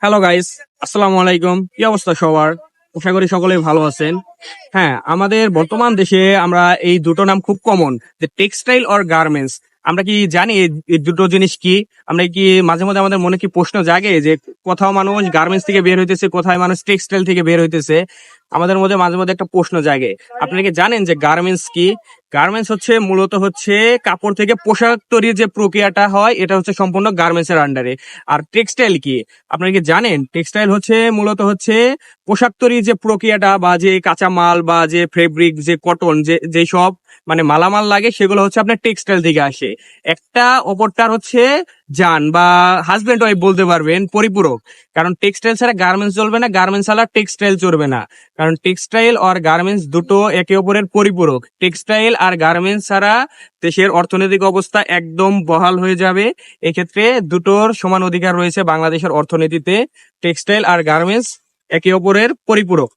Hello guys, আসসালামু আলাইকুম। কি অবস্থা সবার? আশা করি সকলেই ভালো আছেন। হ্যাঁ, আমাদের বর্তমান দেশে আমরা এই দুটো নাম খুব কমন, যে টেক্সটাইল অর গার্মেন্টস। আমরা কি জানি এই দুটো জিনিস কি? আমরা কি মাঝে মধ্যে আমাদের মনে কি প্রশ্ন জাগে যে কোথাও মানুষ গার্মেন্টস থেকে বের হইতেছে, কোথায় মানুষ টেক্সটাইল থেকে বের হইতেছে? আমাদের মধ্যে মাঝে মধ্যে একটা প্রশ্ন জাগে। আপনারা কি জানেন যে গার্মেন্টস কি? গার্মেন্টস হচ্ছে মূলত হচ্ছে কাপড় থেকে পোশাক তৈরির যে প্রক্রিয়াটা হয়, এটা হচ্ছে সম্পূর্ণ গার্মেন্টস এর আন্ডারে। আর টেক্সটাইল কি? আপনারা কি জানেন টেক্সটাইল হচ্ছে মূলত হচ্ছে পোশাক তৈরির যে প্রক্রিয়াটা, বা যে কাঁচা মাল বা যে ফেব্রিক, যে কটন, যে সব মানে মালামাল লাগে, সেগুলো হচ্ছে আপনার টেক্সটাইল থেকে আসে। একটা অপরটার হচ্ছে জান বা হাজবেন্ড ওয়াইফ বলতে পারবেন, পরিপূরক। কারণ টেক্সটাইল ছাড়া গার্মেন্টস চলবে না, গার্মেন্টস ছাড়া টেক্সটাইল চলবে না। কারণ টেক্সটাইল আর গার্মেন্টস দুটো একে অপরের পরিপূরক। টেক্সটাইল আর গার্মেন্টস ছাড়া দেশের অর্থনৈতিক অবস্থা একদম বহাল হয়ে যাবে। এক্ষেত্রে দুটোর সমান অধিকার রয়েছে বাংলাদেশের অর্থনীতিতে। টেক্সটাইল আর গার্মেন্টস একে অপরের পরিপূরক।